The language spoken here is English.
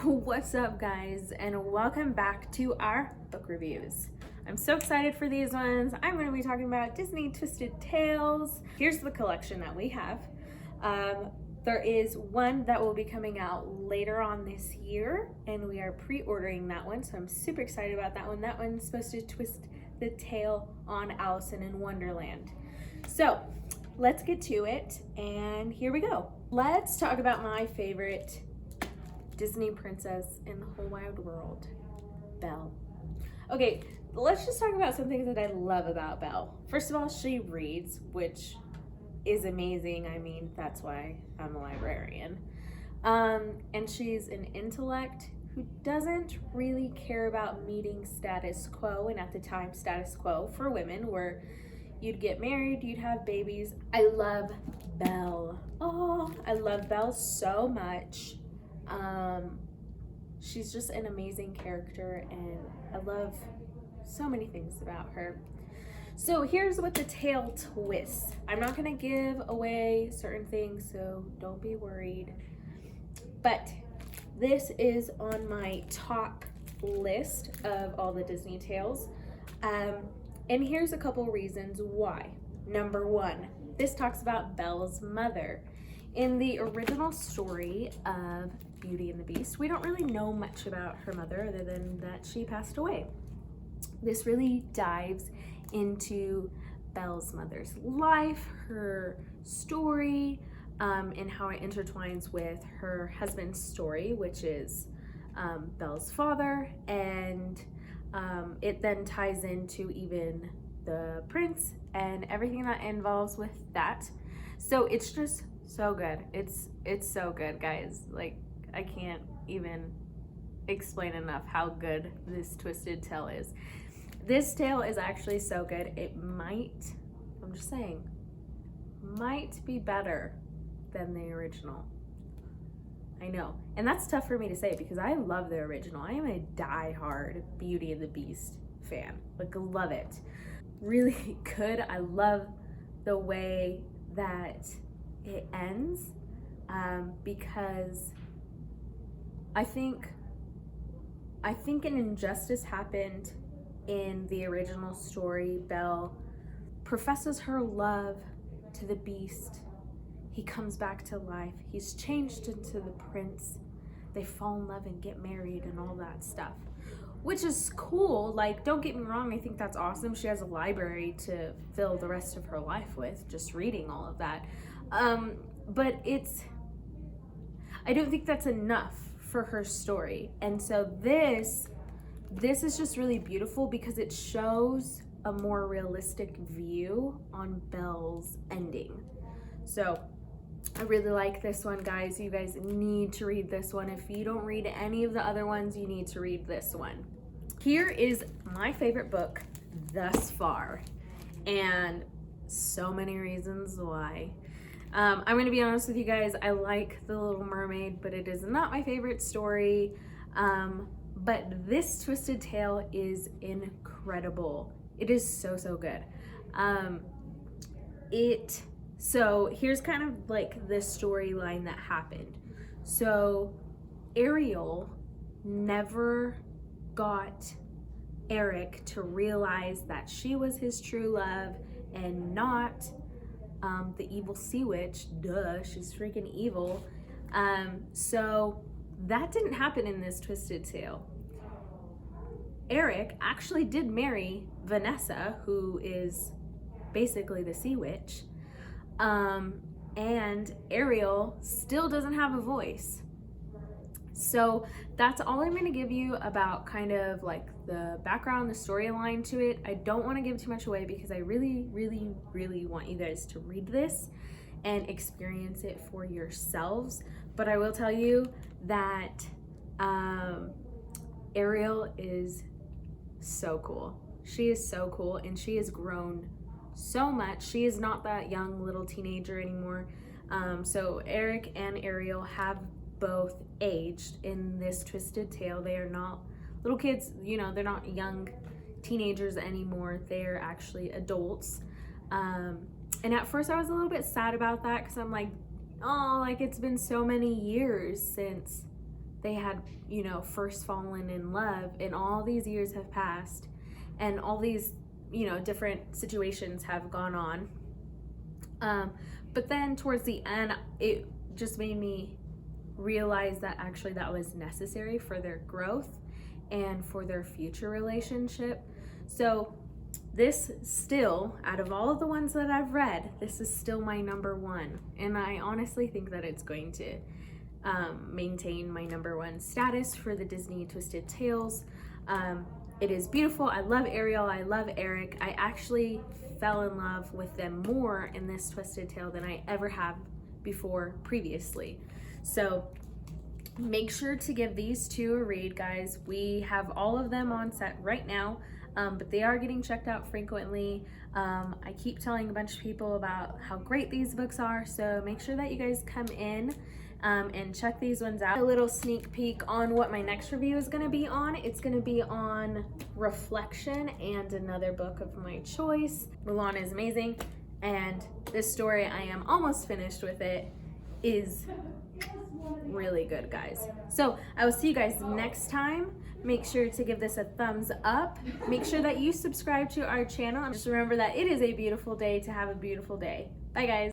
What's up, guys, and welcome back to our book reviews. I'm so excited for these ones. I'm going to be talking about Disney Twisted Tales. Here's the collection that we have. There is one that will be coming out later on this year, and we are pre-ordering that one, so I'm super excited about that one. That one's supposed to twist the tale on Alice in Wonderland. So let's get to it, and here we go. Let's talk about my favorite Disney princess in the whole wide world, Belle. Okay, let's just talk about some things that I love about Belle. First of all, she reads, which is amazing. I mean, that's why I'm a librarian. And she's an intellect who doesn't really care about meeting status quo, and at the time, status quo for women where you'd get married, you'd have babies. I love Belle. Oh, I love Belle so much. She's just an amazing character, and I love so many things about her. So here's what the tale twists. I'm not going to give away certain things, so don't be worried. But this is on my top list of all the Disney tales. And here's a couple reasons why. Number one, this talks about Belle's mother. In the original story of Beauty and the Beast, we don't really know much about her mother other than that she passed away. This really dives into Belle's mother's life, her story, and how it intertwines with her husband's story, which is Belle's father, and it then ties into even the prince and everything that involves with that. So it's just so good. It's so good, guys. Like, I can't even explain enough how good this twisted tale is. This tale is actually so good. It might, I'm just saying, might be better than the original. I know. And that's tough for me to say because I love the original. I am a die-hard Beauty and the Beast fan. Like, love it. Really good. I love the way that it ends, because I think an injustice happened in the original story. Belle professes her love to the Beast. He comes back to life. He's changed into the prince. They fall in love and get married and all that stuff, which is cool. Like, don't get me wrong, I think that's awesome. She has a library to fill the rest of her life with, just reading all of that. But I don't think that's enough for her story. And so this is just really beautiful because it shows a more realistic view on Belle's ending. So I really like this one, guys. You guys need to read this one. If you don't read any of the other ones, you need to read this one. Here is my favorite book thus far, and so many reasons why. I'm going to be honest with you guys. I like The Little Mermaid, but it is not my favorite story. But this twisted tale is incredible. It is so good. So here's kind of like the storyline that happened. So Ariel never got Eric to realize that she was his true love and not the evil sea witch. Duh, she's freaking evil. So that didn't happen in this twisted tale. Eric actually did marry Vanessa, who is basically the sea witch. And Ariel still doesn't have a voice. So that's all I'm going to give you about kind of like the background, the storyline to it. I don't want to give too much away because I really want you guys to read this and experience it for yourselves. But I will tell you that Ariel is so cool. She is so cool, and she has grown so much. She is not that young little teenager anymore. So Eric and Ariel have both aged in this twisted tale. They are not little kids, they're not young teenagers anymore. They're actually adults. And at first I was a little bit sad about that because I'm like, oh, like it's been so many years since they had, you know, first fallen in love, and all these years have passed, and all these, you know, different situations have gone on. But then towards the end, it just made me realize that actually that was necessary for their growth and for their future relationship. So this still, out of all of the ones that I've read, this is still my number one. And I honestly think that it's going to maintain my number one status for the Disney Twisted Tales. It is beautiful. I love Ariel. I love Eric. I actually fell in love with them more in this Twisted Tale than I ever have before previously. So make sure to give these two a read, guys. We have all of them on set right now, but they are getting checked out frequently. I keep telling a bunch of people about how great these books are, so make sure that you guys come in and check these ones out. A little sneak peek on what my next review is going to be on. It's going to be on Reflection and another book of my choice. Mulan is amazing, and this story, I am almost finished with it, is really good, guys. So I will see you guys next time. Make sure to give this a thumbs up. Make sure that you subscribe to our channel, and just remember that it is a beautiful day to have a beautiful day. Bye, guys.